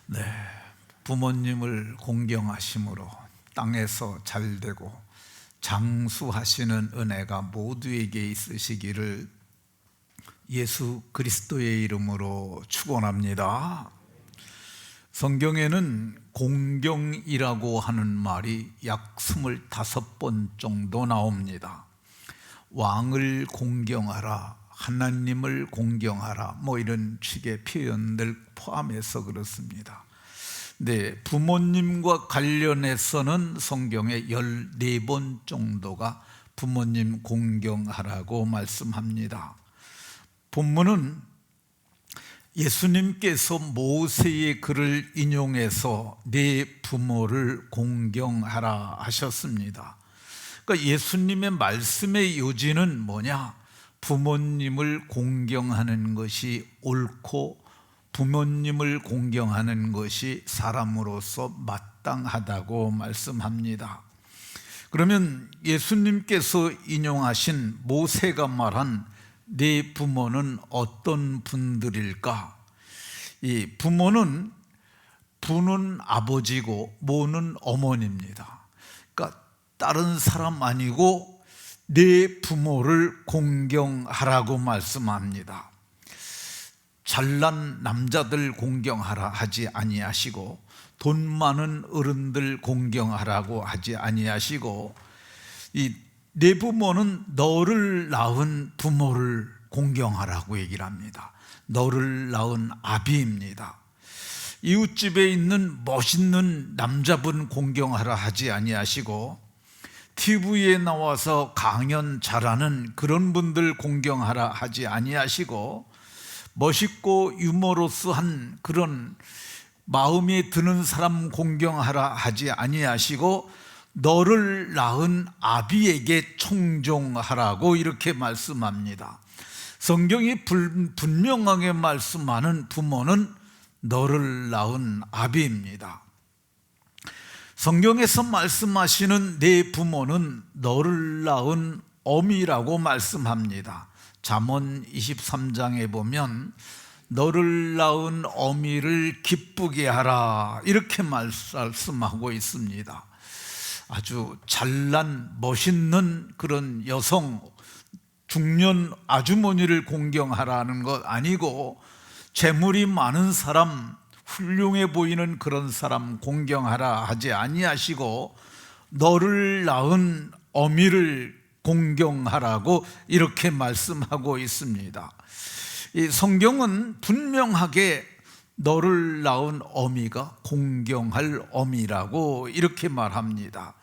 네, 부모님을 공경하심으로 땅에서 잘되고 장수하시는 은혜가 모두에게 있으시기를 예수 그리스도의 이름으로 축원합니다. 성경에는 공경이라고 하는 말이 약 25번 정도 나옵니다. 왕을 공경하라, 하나님을 공경하라, 이런 식의 표현들 포함해서 그렇습니다. 네, 부모님과 관련해서는 성경에 14번 정도가 부모님 공경하라고 말씀합니다. 본문은 예수님께서 모세의 글을 인용해서 내 부모를 공경하라 하셨습니다. 그러니까 예수님의 말씀의 요지는 뭐냐? 부모님을 공경하는 것이 옳고 부모님을 공경하는 것이 사람으로서 마땅하다고 말씀합니다. 그러면 예수님께서 인용하신 모세가 말한 네 부모는 어떤 분들일까? 이 부모는 부는 아버지고 모는 어머니입니다. 그러니까 다른 사람 아니고 네 부모를 공경하라고 말씀합니다. 잘난 남자들 공경하라 하지 아니하시고 돈 많은 어른들 공경하라고 하지 아니하시고 내 부모는 너를 낳은 부모를 공경하라고 얘기를 합니다. 너를 낳은 아비입니다. 이웃집에 있는 멋있는 남자분 공경하라 하지 아니하시고 TV에 나와서 강연 잘하는 그런 분들 공경하라 하지 아니하시고 멋있고 유머러스한 그런 마음에 드는 사람 공경하라 하지 아니하시고 너를 낳은 아비에게 청종하라고 이렇게 말씀합니다. 성경이 분명하게 말씀하는 부모는 너를 낳은 아비입니다. 성경에서 말씀하시는 내 부모는 너를 낳은 어미라고 말씀합니다. 잠언 23장에 보면 너를 낳은 어미를 기쁘게 하라 이렇게 말씀하고 있습니다. 아주 잘난 멋있는 그런 여성 중년 아주머니를 공경하라는 것 아니고 재물이 많은 사람, 훌륭해 보이는 그런 사람 공경하라 하지 아니하시고 너를 낳은 어미를 공경하라고 이렇게 말씀하고 있습니다. 이 성경은 분명하게 너를 낳은 어미가 공경할 어미라고 이렇게 말합니다.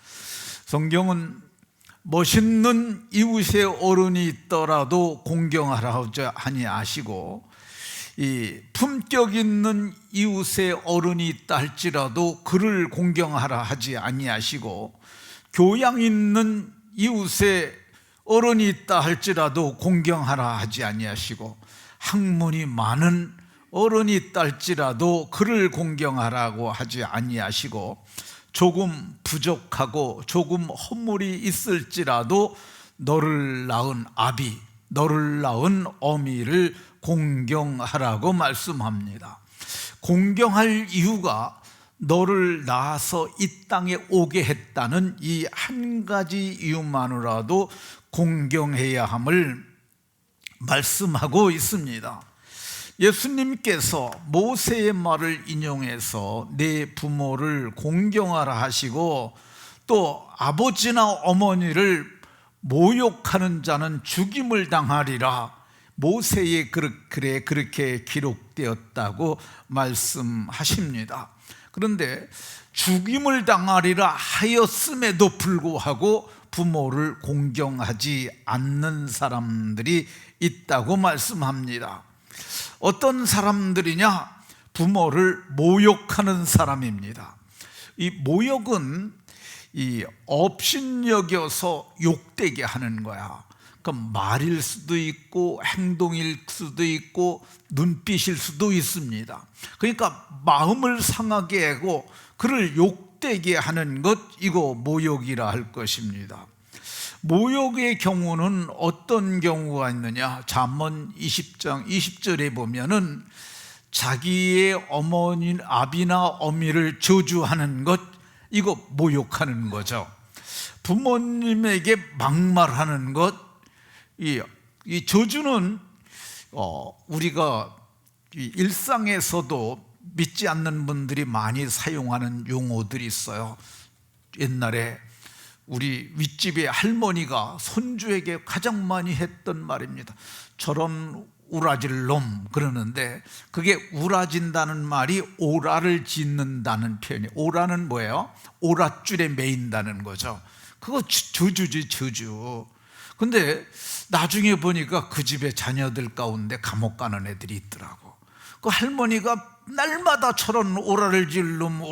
성경은 멋있는 이웃의 어른이 있더라도 공경하라 하지 아니하시고 이 품격 있는 이웃의 어른이 있다 할지라도 그를 공경하라 하지 아니하시고 교양 있는 이웃의 어른이 있다 할지라도 공경하라 하지 아니하시고 학문이 많은 어른이 있다 할지라도 그를 공경하라고 하지 아니하시고 조금 부족하고 조금 허물이 있을지라도 너를 낳은 아비, 너를 낳은 어미를 공경하라고 말씀합니다. 공경할 이유가 너를 낳아서 이 땅에 오게 했다는 이 한 가지 이유만으로도 공경해야 함을 말씀하고 있습니다. 예수님께서 모세의 말을 인용해서 내 부모를 공경하라 하시고 또 아버지나 어머니를 모욕하는 자는 죽임을 당하리라 모세의 글에 그렇게 기록되었다고 말씀하십니다. 그런데 죽임을 당하리라 하였음에도 불구하고 부모를 공경하지 않는 사람들이 있다고 말씀합니다. 어떤 사람들이냐? 부모를 모욕하는 사람입니다. 이 모욕은 업신여겨서 욕되게 하는 거야. 그러니까 말일 수도 있고 행동일 수도 있고 눈빛일 수도 있습니다. 그러니까 마음을 상하게 하고 그를 욕되게 하는 것, 이거 모욕이라 할 것입니다. 모욕의 경우는 어떤 경우가 있느냐? 잠언 20장 20절에 보면은 자기의 어머니, 아비나 어미를 저주하는 것, 이거 모욕하는 거죠. 부모님에게 막말하는 것, 이 저주는 우리가 일상에서도 믿지 않는 분들이 많이 사용하는 용어들이 있어요. 옛날에 우리 윗집의 할머니가 손주에게 가장 많이 했던 말입니다. 저런 우라질 놈, 그러는데 그게 우라진다는 말이 오라를 짓는다는 표현이에요. 오라는 뭐예요? 오랏줄에 매인다는 거죠. 그거 저주지, 저주. 근데 나중에 보니까 그 집의 자녀들 가운데 감옥 가는 애들이 있더라고. 그 할머니가 날마다 저런 오라를 질름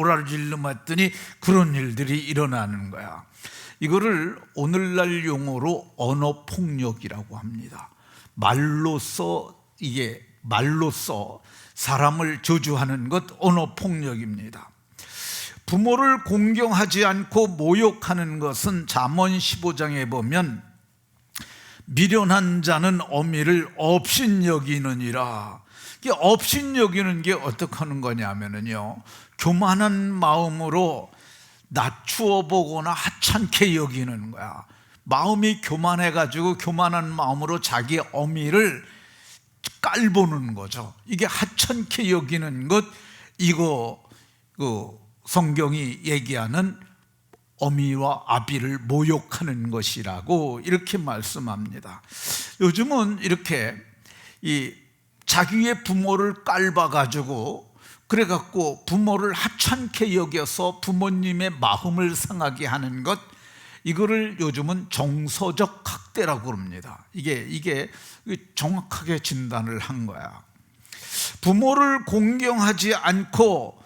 했더니 그런 일들이 일어나는 거야. 이거를 오늘날 용어로 언어폭력이라고 합니다. 말로써 사람을 저주하는 것, 언어폭력입니다. 부모를 공경하지 않고 모욕하는 것은 잠언 15장에 보면 미련한 자는 어미를 업신여기느니라. 이게 업신여기는 게 어떻게 하는 거냐면요, 교만한 마음으로 낮추어 보거나 하찮게 여기는 거야. 마음이 교만해가지고 교만한 마음으로 자기 어미를 깔보는 거죠. 이게 하찮게 여기는 것, 이거 성경이 얘기하는 어미와 아비를 모욕하는 것이라고 이렇게 말씀합니다. 요즘은 이렇게 자기의 부모를 깔봐가지고 그래갖고 부모를 하찮게 여겨서 부모님의 마음을 상하게 하는 것, 이거를 요즘은 정서적 학대라고 합니다. 이게 정확하게 진단을 한 거야. 부모를 공경하지 않고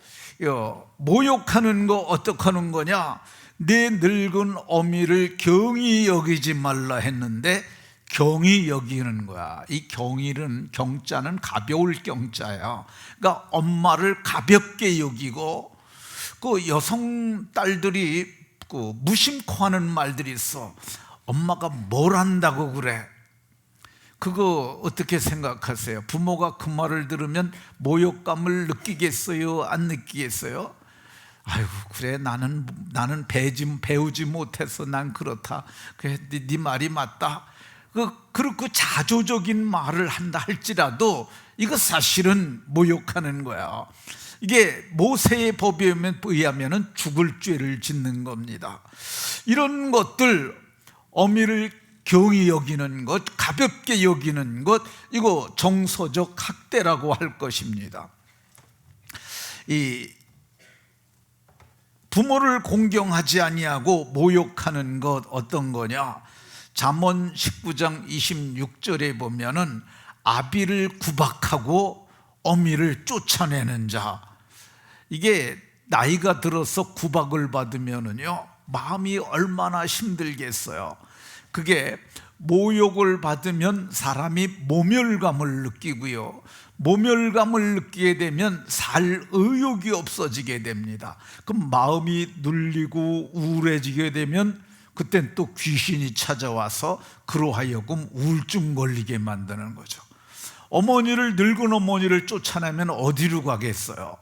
모욕하는 거 어떻게 하는 거냐? 내 늙은 어미를 경히 여기지 말라 했는데 경히 여기는 거야. 이 경이는, 경자는 가벼울 경자야. 그러니까 엄마를 가볍게 여기고, 그 여성 딸들이 무심코 하는 말들이 있어. 엄마가 뭘 한다고 그래? 그거 어떻게 생각하세요? 부모가 그 말을 들으면 모욕감을 느끼겠어요? 안 느끼겠어요? 아이고, 그래, 나는 배우지 못해서 난 그렇다. 그래, 네 말이 맞다. 그렇고 자조적인 말을 한다 할지라도 이거 사실은 모욕하는 거야. 이게 모세의 법에 의하면 죽을 죄를 짓는 겁니다. 이런 것들, 어미를 경히 여기는 것, 가볍게 여기는 것, 이거 정서적 학대라고 할 것입니다. 이 부모를 공경하지 아니하고 모욕하는 것 어떤 거냐? 잠언 19장 26절에 보면은 아비를 구박하고 어미를 쫓아내는 자, 이게 나이가 들어서 구박을 받으면은요, 마음이 얼마나 힘들겠어요. 그게 모욕을 받으면 사람이 모멸감을 느끼고요, 모멸감을 느끼게 되면 살 의욕이 없어지게 됩니다. 그럼 마음이 눌리고 우울해지게 되면 그땐 또 귀신이 찾아와서 그로 하여금 우울증 걸리게 만드는 거죠. 늙은 어머니를 쫓아내면 어디로 가겠어요?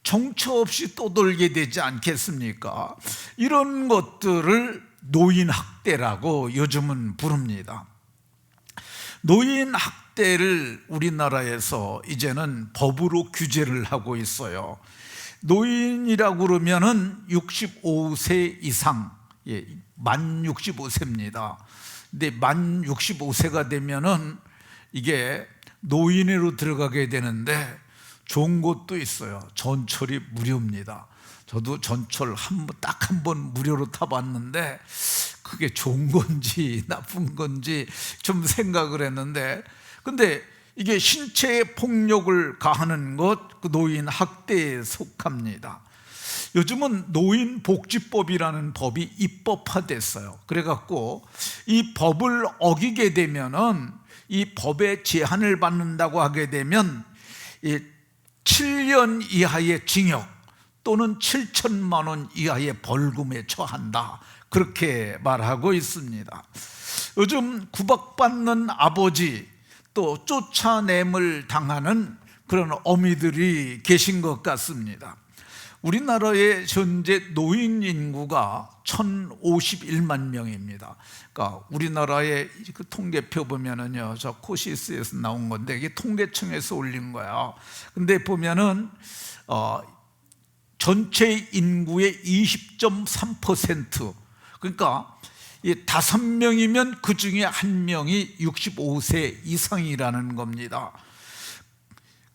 정처 없이 떠돌게 되지 않겠습니까? 이런 것들을 노인학대라고 요즘은 부릅니다. 노인학대를 우리나라에서 이제는 법으로 규제를 하고 있어요. 노인이라고 그러면은 65세 이상, 만 65세입니다. 근데 만 65세가 되면은 이게 노인으로 들어가게 되는데 좋은 곳도 있어요. 전철이 무료입니다. 저도 전철 딱 한 번 무료로 타봤는데 그게 좋은 건지 나쁜 건지 좀 생각을 했는데, 근데 이게 신체의 폭력을 가하는 것, 그 노인 학대에 속합니다. 요즘은 노인복지법이라는 법이 입법화됐어요. 그래갖고 이 법을 어기게 되면은, 이 법의 제한을 받는다고 하게 되면 7년 이하의 징역 또는 7천만 원 이하의 벌금에 처한다, 그렇게 말하고 있습니다. 요즘 구박받는 아버지, 또 쫓아냄을 당하는 그런 어미들이 계신 것 같습니다. 우리나라의 현재 노인 인구가 1,051만 명입니다. 그러니까 우리나라의 그 통계표 보면은요, 저 코시스에서 나온 건데 이게 통계청에서 올린 거예요. 근데 보면은 전체 인구의 20.3%, 그러니까 5명이면 그 중에 1명이 65세 이상이라는 겁니다.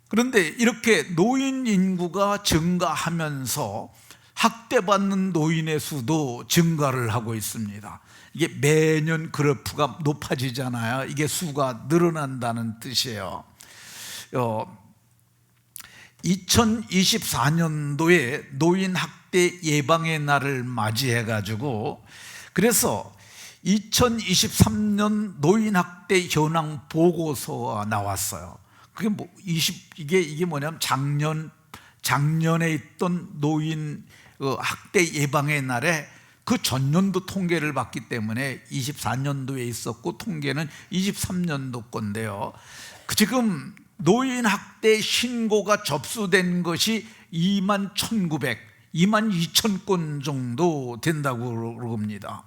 그런데 이렇게 노인 인구가 증가하면서 학대받는 노인의 수도 증가를 하고 있습니다. 이게 매년 그래프가 높아지잖아요. 이게 수가 늘어난다는 뜻이에요. 2024년도에 노인 학대 예방의 날을 맞이해 가지고, 그래서 2023년 노인 학대 현황 보고서가 나왔어요. 그게 이게 뭐냐면 작년에 있던 노인 학대 예방의 날에 그 전년도 통계를 봤기 때문에 24년도에 있었고, 통계는 23년도 건데요. 지금 노인 학대 신고가 접수된 것이 22,000건 정도 된다고 그럽니다.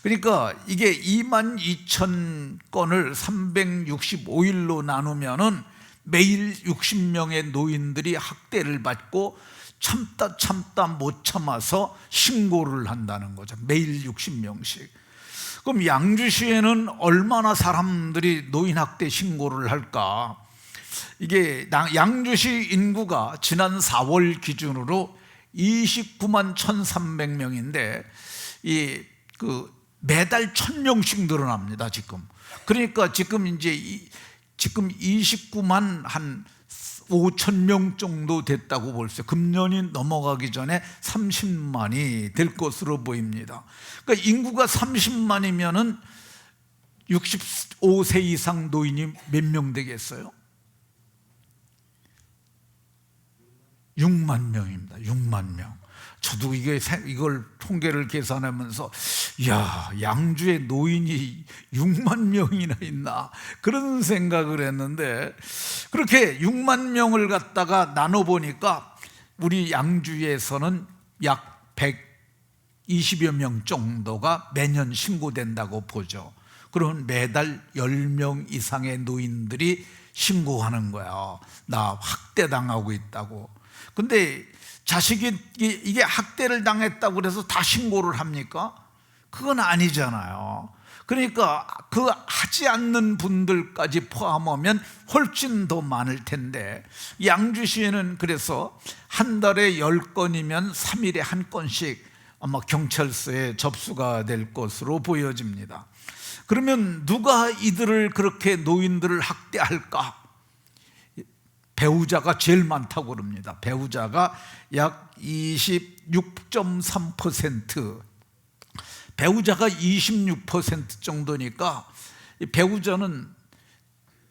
그러니까 이게 22,000건을 365일로 나누면은 매일 60명의 노인들이 학대를 받고 참다 못 참아서 신고를 한다는 거죠. 매일 60명씩. 그럼 양주시에는 얼마나 사람들이 노인 학대 신고를 할까? 이게 양주시 인구가 지난 4월 기준으로 29만 1,300명인데 매달 1,000명씩 늘어납니다, 지금. 그러니까 지금 29만 한 5,000명 정도 됐다고 볼 수 있어요. 금년이 넘어가기 전에 30만이 될 것으로 보입니다. 그러니까 인구가 30만이면은 65세 이상 노인이 몇 명 되겠어요? 6만 명입니다. 6만 명. 저도 이걸 통계를 계산하면서, 야, 양주에 노인이 6만 명이나 있나, 그런 생각을 했는데, 그렇게 6만 명을 갖다가 나눠보니까 우리 양주에서는 약 120여 명 정도가 매년 신고된다고 보죠. 그러면 매달 10명 이상의 노인들이 신고하는 거야. 나 학대당하고 있다고. 근데 자식이 이게 학대를 당했다고 그래서 다 신고를 합니까? 그건 아니잖아요. 그러니까 그 하지 않는 분들까지 포함하면 훨씬 더 많을 텐데, 양주시에는 그래서 한 달에 10건이면 3일에 한 건씩 아마 경찰서에 접수가 될 것으로 보여집니다. 그러면 누가 이들을 그렇게 노인들을 학대할까? 배우자가 제일 많다고 그럽니다. 배우자가 약 26.3%, 배우자가 26% 정도니까 배우자는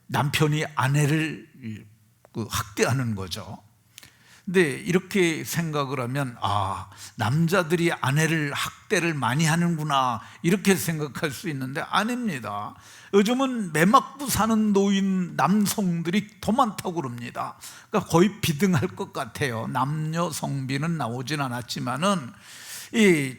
남편이 아내를 학대하는 거죠. 근데 이렇게 생각을 하면, 남자들이 아내를 학대를 많이 하는구나, 이렇게 생각할 수 있는데 아닙니다. 요즘은 매맞고 사는 노인 남성들이 더 많다고 그럽니다. 그러니까 거의 비등할 것 같아요. 남녀 성비는 나오진 않았지만은 이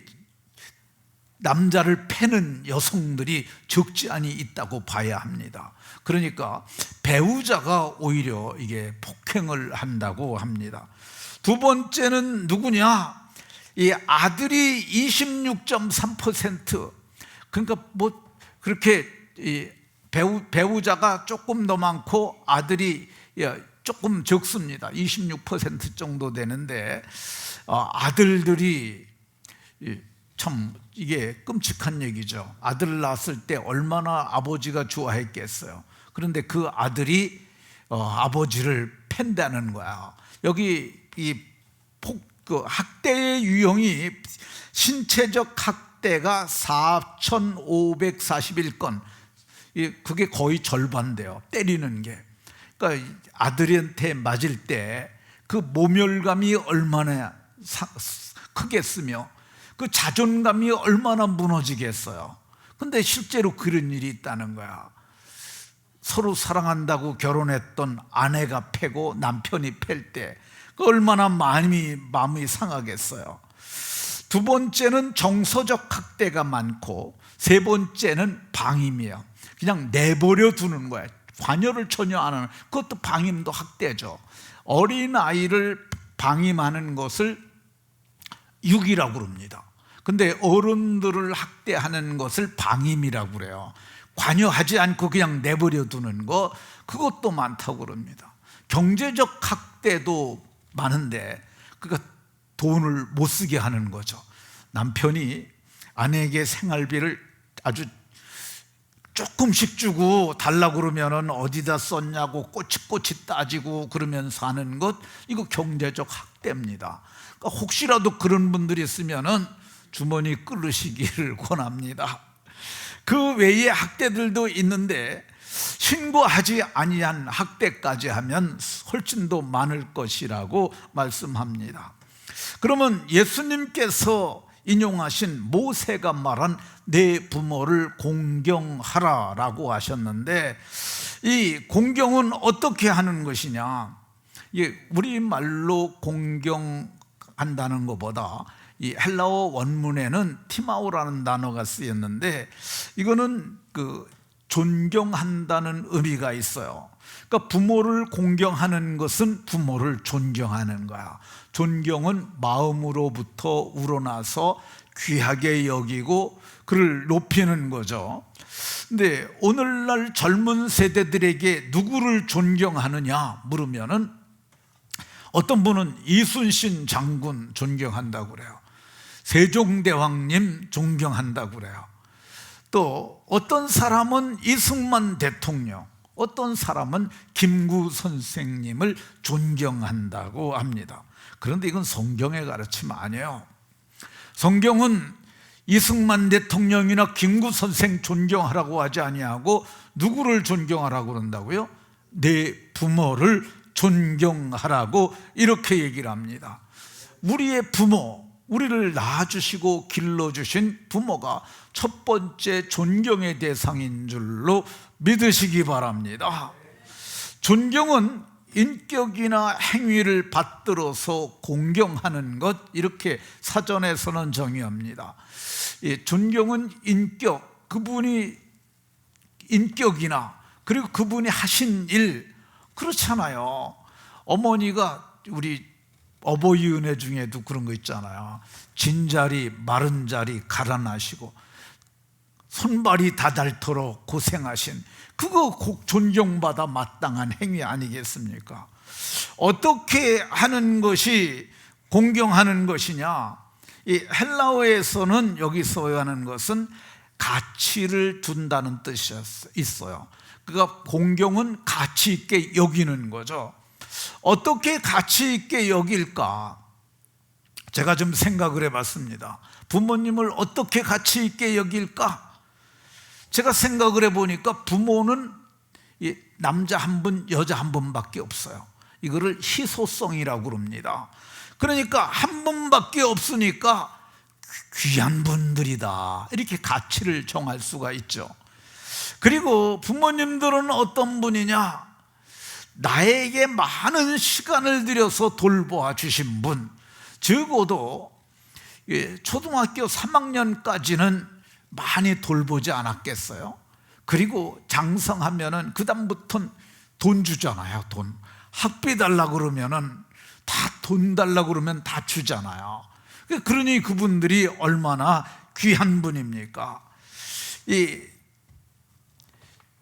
남자를 패는 여성들이 적지 않이 있다고 봐야 합니다. 그러니까 배우자가 오히려 이게 폭행을 한다고 합니다. 두 번째는 누구냐? 이 아들이 26.3%. 그러니까 뭐 그렇게 배우자가 조금 더 많고 아들이 조금 적습니다. 26% 정도 되는데, 아들들이 참 이게 끔찍한 얘기죠. 아들을 낳았을 때 얼마나 아버지가 좋아했겠어요. 그런데 그 아들이 아버지를 팬다는 거야. 여기 학대의 유형이 신체적 학대가 4,541건, 그게 거의 절반돼요. 때리는 게. 그러니까 아들한테 맞을 때 그 모멸감이 얼마나 크겠으며 그 자존감이 얼마나 무너지겠어요. 근데 실제로 그런 일이 있다는 거야. 서로 사랑한다고 결혼했던 아내가 패고 남편이 팰 때 얼마나 마음이 상하겠어요. 두 번째는 정서적 학대가 많고, 세 번째는 방임이에요. 그냥 내버려 두는 거예요. 관여를 전혀 안 하는, 그것도 방임도 학대죠. 어린아이를 방임하는 것을 유기라고 그럽니다. 근데 어른들을 학대하는 것을 방임이라고 그래요. 관여하지 않고 그냥 내버려 두는 거, 그것도 많다고 그럽니다. 경제적 학대도 많은데, 그러니까 돈을 못 쓰게 하는 거죠. 남편이 아내에게 생활비를 아주 조금씩 주고 달라고 그러면은 어디다 썼냐고 꼬치꼬치 따지고 그러면서 하는 것, 이거 경제적 학대입니다. 그러니까 혹시라도 그런 분들이 있으면은 주머니 끌으시기를 권합니다. 그 외에 학대들도 있는데, 신고하지 아니한 학대까지 하면 훨씬 더 많을 것이라고 말씀합니다. 그러면 예수님께서 인용하신 모세가 말한 내 부모를 공경하라라고 하셨는데, 이 공경은 어떻게 하는 것이냐? 우리말로 공경한다는 것보다 이 헬라어 원문에는 티마오라는 단어가 쓰였는데, 이거는 존경한다는 의미가 있어요. 그러니까 부모를 공경하는 것은 부모를 존경하는 거야. 존경은 마음으로부터 우러나서 귀하게 여기고 그를 높이는 거죠. 근데 오늘날 젊은 세대들에게 누구를 존경하느냐 물으면은, 어떤 분은 이순신 장군 존경한다고 그래요. 세종대왕님 존경한다고 그래요. 또 어떤 사람은 이승만 대통령, 어떤 사람은 김구 선생님을 존경한다고 합니다. 그런데 이건 성경의 가르침 아니에요. 성경은 이승만 대통령이나 김구 선생 존경하라고 하지 아니하고 누구를 존경하라고 그런다고요? 내 부모를 존경하라고 이렇게 얘기를 합니다. 우리의 부모, 우리를 낳아주시고 길러주신 부모가 첫 번째 존경의 대상인 줄로 믿으시기 바랍니다. 존경은 인격이나 행위를 받들어서 공경하는 것, 이렇게 사전에서는 정의합니다. 존경은 인격, 그분이 인격이나 그리고 그분이 하신 일, 그렇잖아요. 어머니가 우리 어버이 은혜 중에도 그런 거 있잖아요. 진자리 마른 자리 갈아나시고 손발이 다 닳도록 고생하신, 그거 꼭 존경받아 마땅한 행위 아니겠습니까? 어떻게 하는 것이 공경하는 것이냐? 이 헬라어에서는 여기서 하는 것은 가치를 둔다는 뜻이 있어요. 그러니까 공경은 가치 있게 여기는 거죠. 어떻게 가치 있게 여길까? 제가 좀 생각을 해봤습니다. 부모님을 어떻게 가치 있게 여길까? 제가 생각을 해보니까 부모는 남자 한 분, 여자 한 분밖에 없어요. 이거를 희소성이라고 그럽니다. 그러니까 한 분밖에 없으니까 귀한 분들이다, 이렇게 가치를 정할 수가 있죠. 그리고 부모님들은 어떤 분이냐? 나에게 많은 시간을 들여서 돌보아 주신 분, 적어도 초등학교 3학년까지는 많이 돌보지 않았겠어요? 그리고 장성하면은 그 다음부터는 돈 주잖아요. 돈. 학비 달라고 그러면은 다 돈 달라고 그러면 다 주잖아요. 그러니 그분들이 얼마나 귀한 분입니까?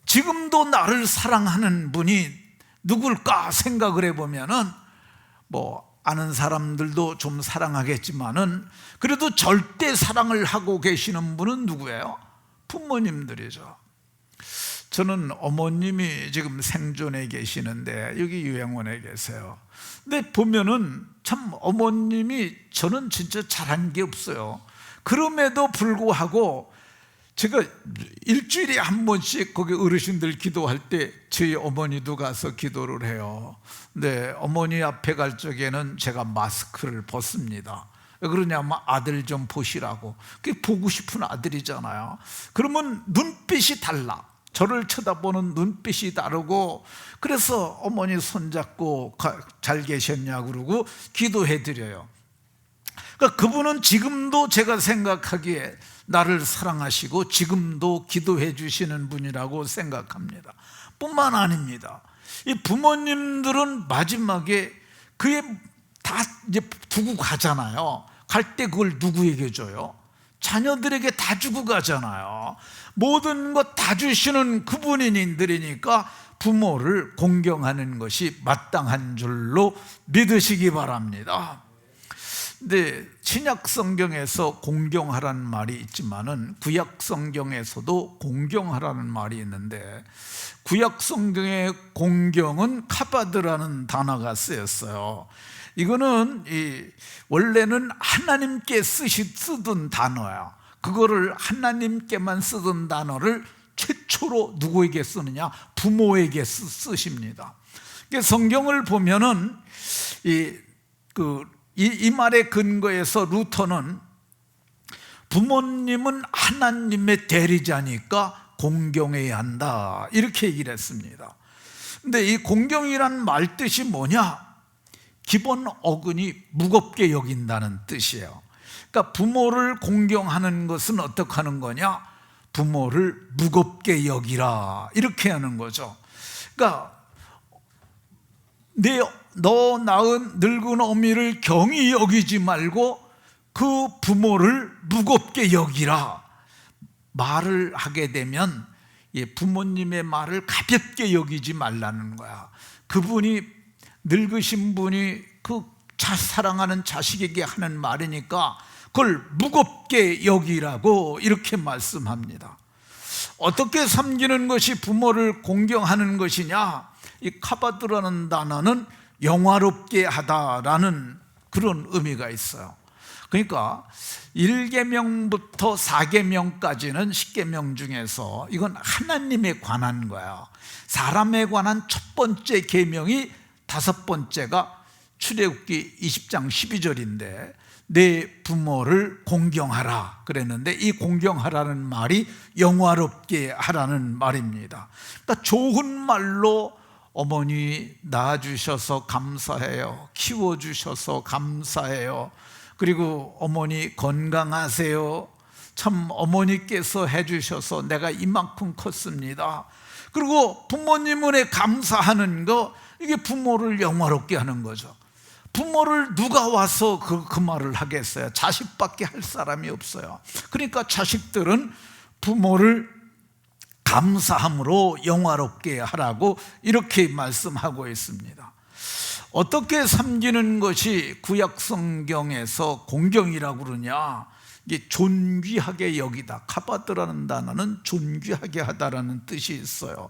지금도 나를 사랑하는 분이 누굴까 생각을 해보면은, 아는 사람들도 좀 사랑하겠지만은 그래도 절대 사랑을 하고 계시는 분은 누구예요? 부모님들이죠. 저는 어머님이 지금 생존해 계시는데 여기 요양원에 계세요. 근데 보면은 참 어머님이, 저는 진짜 잘한 게 없어요. 그럼에도 불구하고 제가 일주일에 한 번씩 거기 어르신들 기도할 때 저희 어머니도 가서 기도를 해요. 근데 어머니 앞에 갈 적에는 제가 마스크를 벗습니다. 왜 그러냐면 아들 좀 보시라고. 그게 보고 싶은 아들이잖아요. 그러면 눈빛이 달라. 저를 쳐다보는 눈빛이 다르고, 그래서 어머니 손잡고 잘 계셨냐고 그러고 기도해 드려요. 그러니까 그분은 지금도 제가 생각하기에 나를 사랑하시고 지금도 기도해 주시는 분이라고 생각합니다. 뿐만 아닙니다. 이 부모님들은 마지막에 그의 다 이제 두고 가잖아요. 갈 때 그걸 누구에게 줘요? 자녀들에게 다 주고 가잖아요. 모든 것 다 주시는 그분이니까 부모를 공경하는 것이 마땅한 줄로 믿으시기 바랍니다. 근데 신약 성경에서 공경하라는 말이 있지만은 구약 성경에서도 공경하라는 말이 있는데, 구약 성경의 공경은 카바드라는 단어가 쓰였어요. 이거는 원래는 하나님께 쓰던 단어야. 그거를 하나님께만 쓰던 단어를 최초로 누구에게 쓰느냐? 부모에게 쓰십니다. 성경을 보면은 이 말의 근거에서 루터는 부모님은 하나님의 대리자니까 공경해야 한다, 이렇게 얘기를 했습니다. 근데 이 공경이란 말 뜻이 뭐냐? 기본 어근이 무겁게 여긴다는 뜻이에요. 그러니까 부모를 공경하는 것은 어떻게 하는 거냐? 부모를 무겁게 여기라, 이렇게 하는 거죠. 그러니까 너 낳은 늙은 어미를 경히 여기지 말고 그 부모를 무겁게 여기라. 말을 하게 되면 부모님의 말을 가볍게 여기지 말라는 거야. 그분이, 늙으신 분이 그 사랑하는 자식에게 하는 말이니까 그걸 무겁게 여기라고 이렇게 말씀합니다. 어떻게 섬기는 것이 부모를 공경하는 것이냐? 이 카바드라는 단어는 영화롭게 하다라는 그런 의미가 있어요. 그러니까 1계명부터 4계명까지는 10계명 중에서 이건 하나님에 관한 거야. 사람에 관한 첫 번째 계명이, 다섯 번째가 출애굽기 20장 12절인데 내 부모를 공경하라 그랬는데, 이 공경하라는 말이 영화롭게 하라는 말입니다. 그러니까 좋은 말로 어머니 낳아주셔서 감사해요, 키워주셔서 감사해요, 그리고 어머니 건강하세요, 참 어머니께서 해주셔서 내가 이만큼 컸습니다. 그리고 부모님에 감사하는 거, 이게 부모를 영화롭게 하는 거죠. 부모를 누가 와서 그 말을 하겠어요? 자식밖에 할 사람이 없어요. 그러니까 자식들은 부모를 감사함으로 영화롭게 하라고 이렇게 말씀하고 있습니다. 어떻게 섬기는 것이 구약 성경에서 공경이라고 그러냐? 이게 존귀하게 여기다. 카바드라는 단어는 존귀하게 하다라는 뜻이 있어요.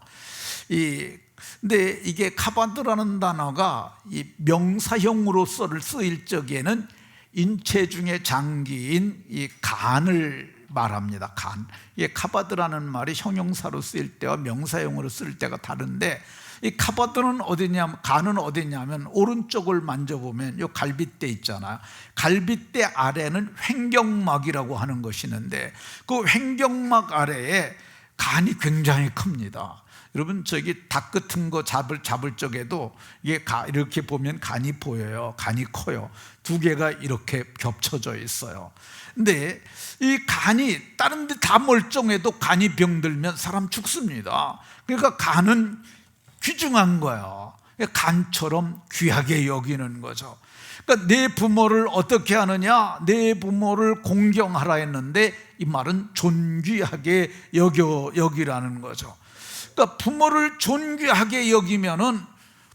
근데 이게 카바드라는 단어가 이 명사형으로 쓰일 적에는 인체 중에 장기인 이 간을 말합니다. 간. 이게 카바드라는 말이 형용사로 쓰일 때와 명사형으로 쓸 때가 다른데, 이 카바드는 어디냐면, 간은 어디냐면 오른쪽을 만져보면 요 갈빗대 있잖아요. 갈빗대 아래는 횡격막이라고 하는 것이 있는데, 그 횡격막 아래에 간이 굉장히 큽니다. 여러분, 저기 닭 같은 거 잡을 적에도 이게 이렇게 보면 간이 보여요. 간이 커요. 두 개가 이렇게 겹쳐져 있어요. 근데 이 간이 다른 데 다 멀쩡해도 간이 병들면 사람 죽습니다. 그러니까 간은 귀중한 거예요. 간처럼 귀하게 여기는 거죠. 그러니까 내 부모를 어떻게 하느냐? 내 부모를 공경하라 했는데 이 말은 존귀하게 여기라는 거죠. 그러니까 부모를 존귀하게 여기면은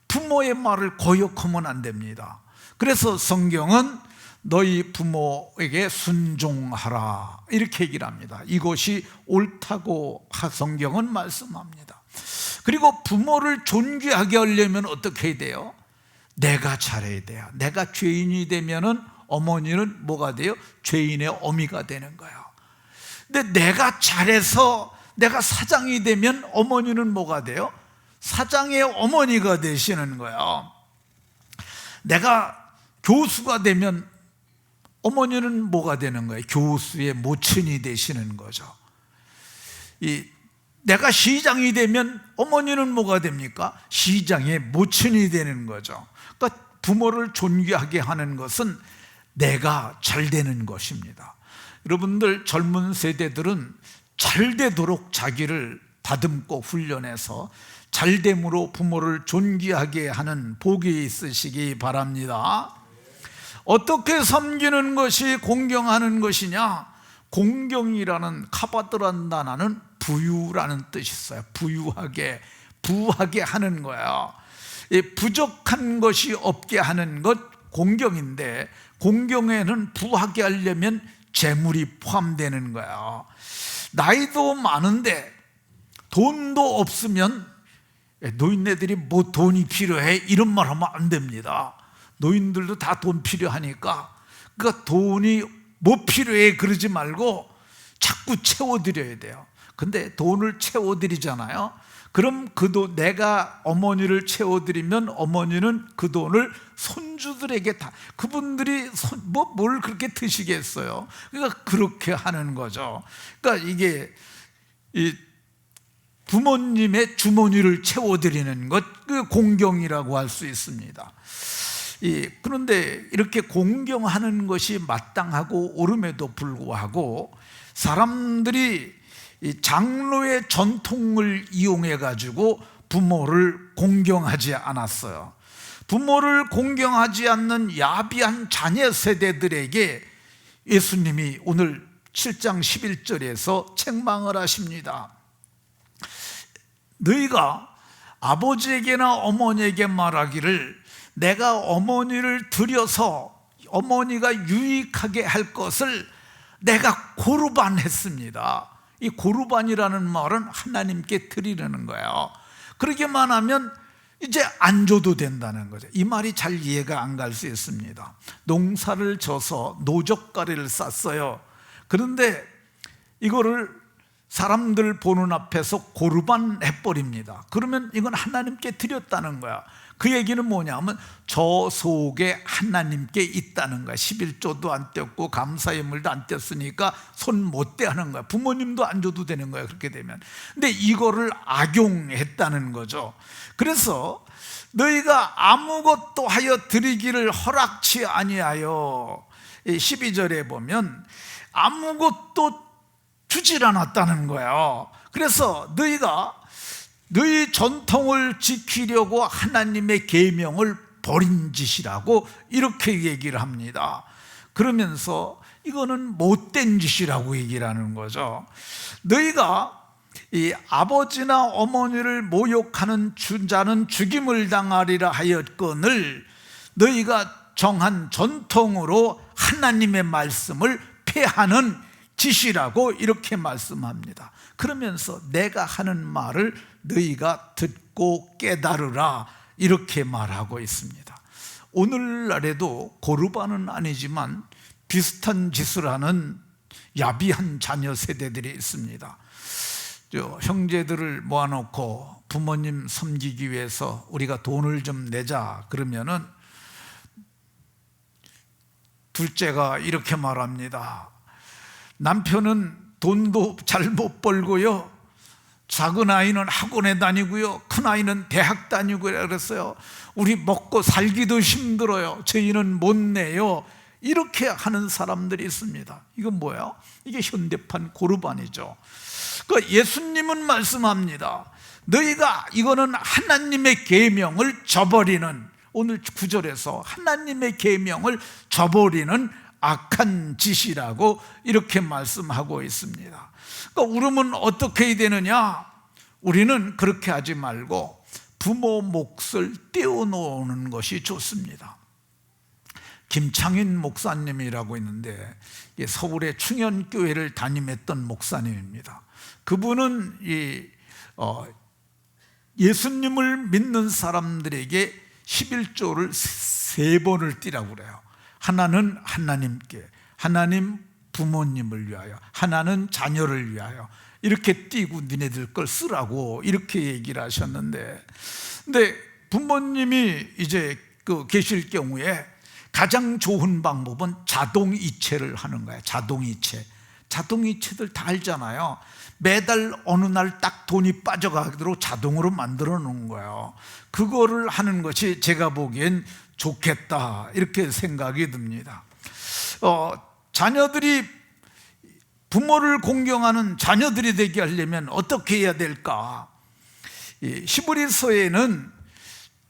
부모의 말을 거역하면 안 됩니다. 그래서 성경은 너희 부모에게 순종하라 이렇게 얘기를 합니다. 이것이 옳다고 성경은 말씀합니다. 그리고 부모를 존귀하게 하려면 어떻게 해야 돼요? 내가 잘해야 돼요. 내가 죄인이 되면은 어머니는 뭐가 돼요? 죄인의 어미가 되는 거예요. 근데 내가 잘해서 내가 사장이 되면 어머니는 뭐가 돼요? 사장의 어머니가 되시는 거예요. 내가 교수가 되면 어머니는 뭐가 되는 거예요? 교수의 모친이 되시는 거죠. 내가 시장이 되면 어머니는 뭐가 됩니까? 시장의 모친이 되는 거죠. 그러니까 부모를 존귀하게 하는 것은 내가 잘 되는 것입니다. 여러분들 젊은 세대들은 잘 되도록 자기를 다듬고 훈련해서 잘됨으로 부모를 존귀하게 하는 복이 있으시기 바랍니다. 어떻게 섬기는 것이 공경하는 것이냐? 공경이라는 카바드란다나는 부유라는 뜻이 있어요. 부유하게, 부하게 하는 거예요. 부족한 것이 없게 하는 것 공경인데, 공경에는 부하게 하려면 재물이 포함되는 거예요. 나이도 많은데 돈도 없으면 노인네들이 뭐 돈이 필요해 이런 말 하면 안 됩니다. 노인들도 다 돈 필요하니까, 그러니까 돈이 뭐 필요해 그러지 말고 자꾸 채워드려야 돼요. 근데 돈을 채워드리잖아요. 그럼 내가 어머니를 채워드리면 어머니는 그 돈을 손주들에게 다, 그분들이 뭘 그렇게 드시겠어요. 그러니까 그렇게 하는 거죠. 그러니까 이게 부모님의 주머니를 채워드리는 것, 그 공경이라고 할 수 있습니다. 그런데 이렇게 공경하는 것이 마땅하고 옳음에도 불구하고 사람들이 장로의 전통을 이용해 가지고 부모를 공경하지 않았어요. 부모를 공경하지 않는 야비한 자녀 세대들에게 예수님이 오늘 7장 11절에서 책망을 하십니다. 너희가 아버지에게나 어머니에게 말하기를 내가 어머니를 들여서 어머니가 유익하게 할 것을 내가 고르반 했습니다. 이 고르반이라는 말은 하나님께 드리려는 거예요. 그러기만 하면 이제 안 줘도 된다는 거죠. 이 말이 잘 이해가 안 갈 수 있습니다. 농사를 져서 노젓가리를 쌌어요. 그런데 이거를 사람들 보는 앞에서 고르반 해버립니다. 그러면 이건 하나님께 드렸다는 거야. 그 얘기는 뭐냐면 저 속에 하나님께 있다는 거야. 11조도 안 떼었고 감사의 물도 안 떼었으니까 손 못 대하는 거야. 부모님도 안 줘도 되는 거야, 그렇게 되면. 근데 이거를 악용했다는 거죠. 그래서 너희가 아무것도 하여 드리기를 허락치 아니하여, 12절에 보면 아무것도 주질 않았다는 거예요. 그래서 너희가 너희 전통을 지키려고 하나님의 계명을 버린 짓이라고 이렇게 얘기를 합니다. 그러면서 이거는 못된 짓이라고 얘기를 하는 거죠. 너희가 이 아버지나 어머니를 모욕하는 자는 죽임을 당하리라 하였거늘 너희가 정한 전통으로 하나님의 말씀을 폐하는 짓이라고 이렇게 말씀합니다. 그러면서 내가 하는 말을 너희가 듣고 깨달으라 이렇게 말하고 있습니다. 오늘날에도 고르반은 아니지만 비슷한 짓을 하는 야비한 자녀 세대들이 있습니다. 형제들을 모아놓고 부모님 섬기기 위해서 우리가 돈을 좀 내자 그러면은 둘째가 이렇게 말합니다. 남편은 돈도 잘 못 벌고요, 작은 아이는 학원에 다니고요, 큰 아이는 대학 다니고요. 그랬어요. 우리 먹고 살기도 힘들어요. 저희는 못 내요. 이렇게 하는 사람들이 있습니다. 이건 뭐예요? 이게 현대판 고르반이죠. 그러니까 예수님은 말씀합니다. 너희가 이거는 하나님의 계명을 저버리는, 오늘 9절에서 하나님의 계명을 저버리는 악한 짓이라고 이렇게 말씀하고 있습니다. 그러니까 우리는 어떻게 해야 되느냐? 우리는 그렇게 하지 말고 부모 몫을 떼어놓는 것이 좋습니다. 김창인 목사님이라고 있는데 서울의 충현교회를 담임했던 목사님입니다. 그분은 예수님을 믿는 사람들에게 11조를 3번을 띠라고 그래요. 하나는 하나님께, 하나님 부모님을 위하여, 하나는 자녀를 위하여 이렇게 띄고 니네들 걸 쓰라고 이렇게 얘기를 하셨는데, 근데 부모님이 이제 계실 경우에 가장 좋은 방법은 자동이체를 하는 거예요. 자동이체. 자동이체들 다 알잖아요. 매달 어느 날 딱 돈이 빠져가도록 자동으로 만들어 놓은 거예요. 그거를 하는 것이 제가 보기엔 좋겠다, 이렇게 생각이 듭니다. 자녀들이, 부모를 공경하는 자녀들이 되게 하려면 어떻게 해야 될까? 히브리서에는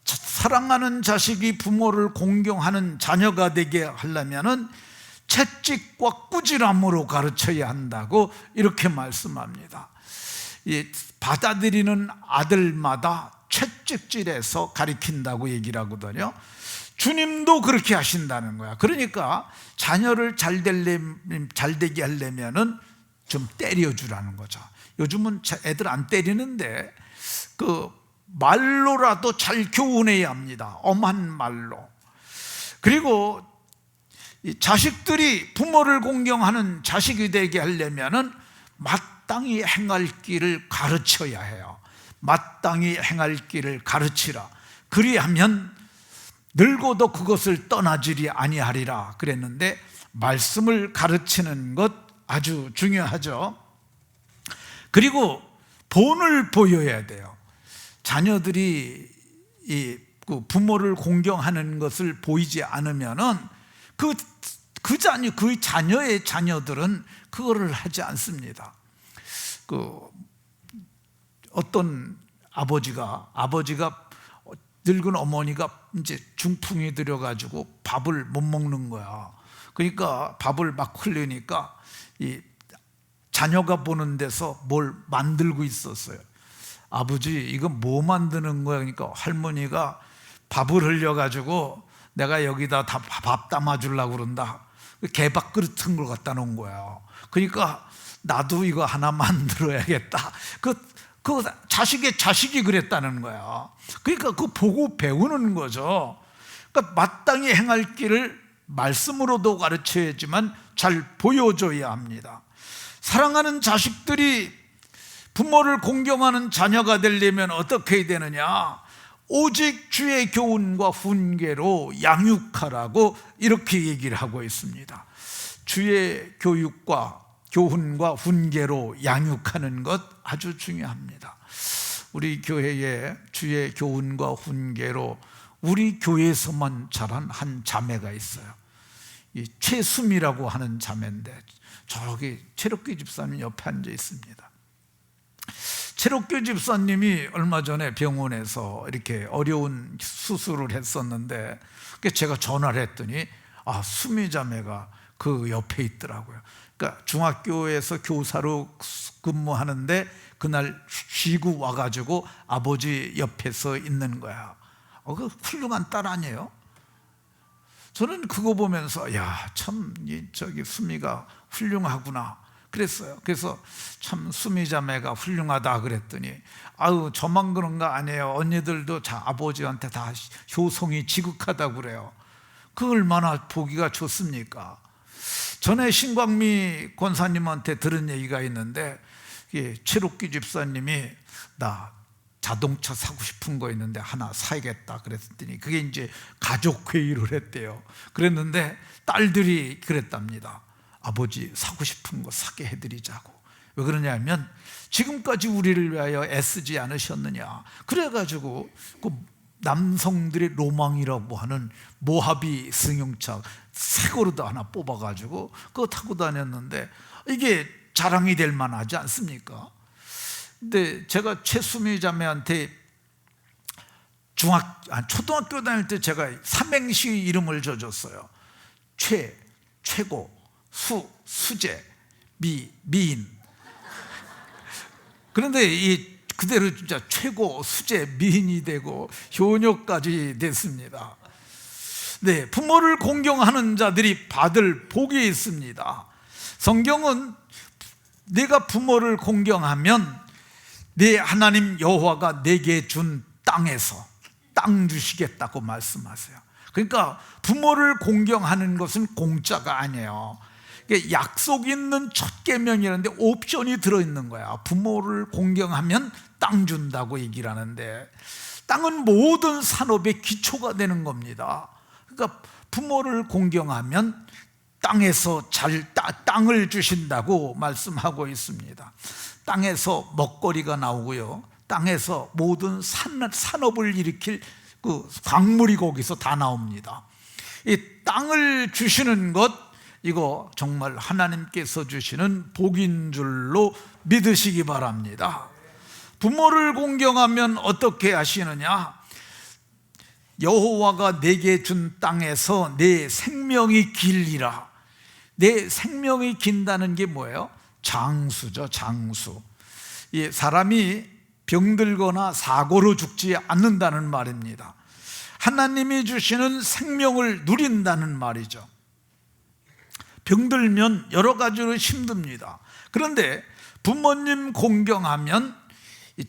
사랑하는 자식이 부모를 공경하는 자녀가 되게 하려면은 채찍과 꾸지람으로 가르쳐야 한다고 이렇게 말씀합니다. 받아들이는 아들마다 채찍질해서 가르친다고 얘기를 하거든요. 주님도 그렇게 하신다는 거야. 그러니까 자녀를 잘 되게 하려면은 좀 때려주라는 거죠. 요즘은 애들 안 때리는데 그 말로라도 잘 교훈해야 합니다. 엄한 말로. 그리고 이 자식들이 부모를 공경하는 자식이 되게 하려면은 마땅히 행할 길을 가르쳐야 해요. 마땅히 행할 길을 가르치라. 그리하면 늙어도 그것을 떠나지리 아니하리라 그랬는데, 말씀을 가르치는 것 아주 중요하죠. 그리고 본을 보여야 돼요. 자녀들이 그 부모를 공경하는 것을 보이지 않으면은 그 자녀의 자녀들은 그거를 하지 않습니다. 어떤 아버지가 늙은 어머니가 이제 중풍이 들여가지고 밥을 못 먹는 거야. 그러니까 밥을 막 흘리니까 이 자녀가 보는 데서 뭘 만들고 있었어요. 아버지, 이거 뭐 만드는 거야? 그러니까 할머니가 밥을 흘려가지고 내가 여기다 밥 담아주려고 그런다. 개밥 그릇 같은 걸 갖다 놓은 거야. 그러니까 나도 이거 하나 만들어야겠다. 그 자식이 그랬다는 거야. 그러니까 그거 보고 배우는 거죠. 그러니까 마땅히 행할 길을 말씀으로도 가르쳐야지만 잘 보여줘야 합니다. 사랑하는 자식들이 부모를 공경하는 자녀가 되려면 어떻게 해야 되느냐? 오직 주의 교훈과 훈계로 양육하라고 이렇게 얘기를 하고 있습니다. 주의 교훈과 훈계로 양육하는 것 아주 중요합니다. 우리 교회에 주의 교훈과 훈계로 우리 교회에서만 자란 한 자매가 있어요. 이 최수미라고 하는 자매인데 저기 최록기 집사님 옆에 앉아 있습니다. 최록기 집사님이 얼마 전에 병원에서 이렇게 어려운 수술을 했었는데 제가 전화를 했더니 수미 자매가 그 옆에 있더라고요. 그러니까 중학교에서 교사로 근무하는데 그날 쉬고 와가지고 아버지 옆에서 있는 거야. 그 훌륭한 딸 아니에요? 저는 그거 보면서 참 수미가 훌륭하구나 그랬어요. 그래서 참 수미 자매가 훌륭하다 그랬더니 저만 그런 거 아니에요. 언니들도 아버지한테 다 효성이 지극하다고 그래요. 그 얼마나 보기가 좋습니까? 전에 신광미 권사님한테 들은 얘기가 있는데 최록기 집사님이 나 자동차 사고 싶은 거 있는데 하나 사야겠다 그랬더니 그게 이제 가족회의를 했대요. 그랬는데 딸들이 그랬답니다. 아버지 사고 싶은 거 사게 해드리자고. 왜 그러냐면 지금까지 우리를 위하여 애쓰지 않으셨느냐. 그래가지고 그 남성들의 로망이라고 하는 모하비 승용차 새 거로도 하나 뽑아가지고 그거 타고 다녔는데 이게 자랑이 될 만하지 않습니까? 근데 제가 최수미 자매한테 초등학교 다닐 때 제가 삼행시 이름을 줘줬어요. 최고, 수재, 미인. 그런데 그대로 진짜 최고, 수재, 미인이 되고 효녀까지 됐습니다. 네, 부모를 공경하는 자들이 받을 복이 있습니다. 성경은 내가 부모를 공경하면 네 하나님 여호와가 내게 준 땅에서 땅 주시겠다고 말씀하세요. 그러니까 부모를 공경하는 것은 공짜가 아니에요. 약속 있는 첫 계명이라는데 옵션이 들어있는 거야. 부모를 공경하면 땅 준다고 얘기를 하는데 땅은 모든 산업의 기초가 되는 겁니다. 그러니까 부모를 공경하면 땅에서 땅을 주신다고 말씀하고 있습니다. 땅에서 먹거리가 나오고요, 땅에서 모든 산업을 일으킬 그 광물이 거기서 다 나옵니다. 이 땅을 주시는 것, 이거 정말 하나님께서 주시는 복인 줄로 믿으시기 바랍니다. 부모를 공경하면 어떻게 하시느냐? 여호와가 내게 준 땅에서 내 생명이 길리라. 내 생명이 긴다는 게 뭐예요? 장수죠, 장수. 이 사람이 병들거나 사고로 죽지 않는다는 말입니다. 하나님이 주시는 생명을 누린다는 말이죠. 병들면 여러 가지로 힘듭니다. 그런데 부모님 공경하면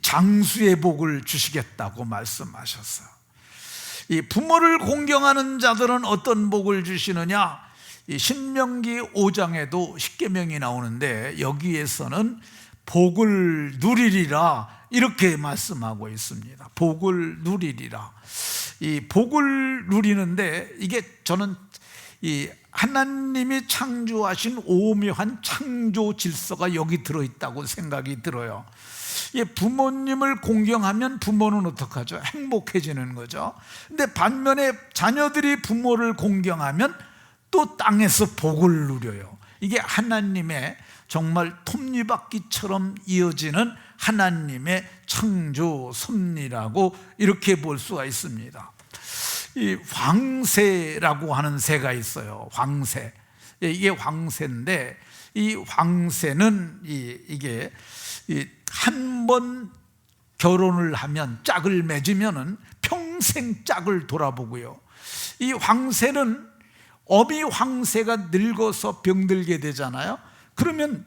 장수의 복을 주시겠다고 말씀하셨어요. 이 부모를 공경하는 자들은 어떤 복을 주시느냐? 이 신명기 5장에도 십계명이 나오는데 여기에서는 복을 누리리라 이렇게 말씀하고 있습니다. 복을 누리리라. 이 복을 누리는데 이게 저는 이 하나님이 창조하신 오묘한 창조 질서가 여기 들어있다고 생각이 들어요. 부모님을 공경하면 부모는 어떡하죠? 행복해지는 거죠. 근데 반면에 자녀들이 부모를 공경하면 또 땅에서 복을 누려요. 이게 하나님의 정말 톱니바퀴처럼 이어지는 하나님의 창조 섭리라고 이렇게 볼 수가 있습니다. 이 황새라고 하는 새가 있어요. 황새. 이게 황새인데 이 황새는 이게 한 번 결혼을 하면 짝을 맺으면은 평생 짝을 돌아보고요. 이 황새는 어미 황새가 늙어서 병들게 되잖아요. 그러면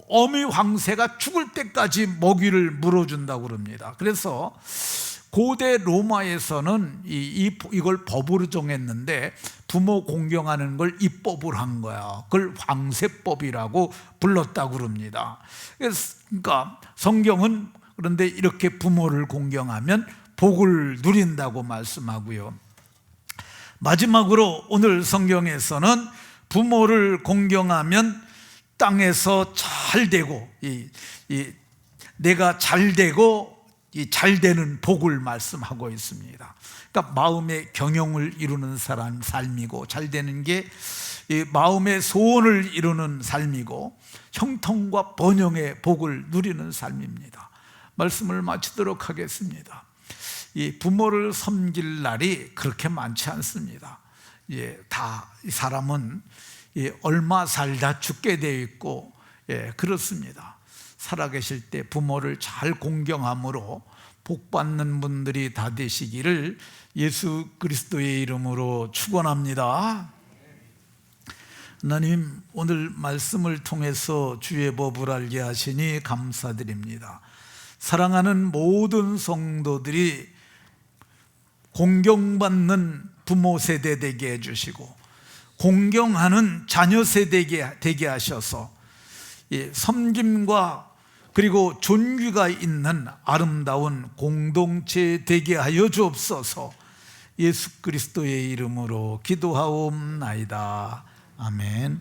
어미 황새가 죽을 때까지 먹이를 물어준다고 그럽니다. 그래서 고대 로마에서는 이걸 법으로 정했는데 부모 공경하는 걸 입법을 한 거야. 그걸 황새법이라고 불렀다고 그럽니다. 그러니까 성경은 그런데 이렇게 부모를 공경하면 복을 누린다고 말씀하고요. 마지막으로 오늘 성경에서는 부모를 공경하면 땅에서 잘 되고 내가 잘 되고 잘 되는 복을 말씀하고 있습니다. 그러니까 마음의 경영을 이루는 사람 삶이고, 잘 되는 게 마음의 소원을 이루는 삶이고, 형통과 번영의 복을 누리는 삶입니다. 말씀을 마치도록 하겠습니다. 이 부모를 섬길 날이 그렇게 많지 않습니다. 다 이 사람은 얼마 살다 죽게 되어 있고, 그렇습니다. 살아계실 때 부모를 잘 공경함으로 복받는 분들이 다 되시기를 예수 그리스도의 이름으로 축원합니다. 하나님, 오늘 말씀을 통해서 주의 법을 알게 하시니 감사드립니다. 사랑하는 모든 성도들이 공경받는 부모 세대 되게 해주시고, 공경하는 자녀 세대 되게 하셔서 섬김과 그리고 존귀가 있는 아름다운 공동체 되게 하여 주옵소서. 예수 그리스도의 이름으로 기도하옵나이다. 아멘.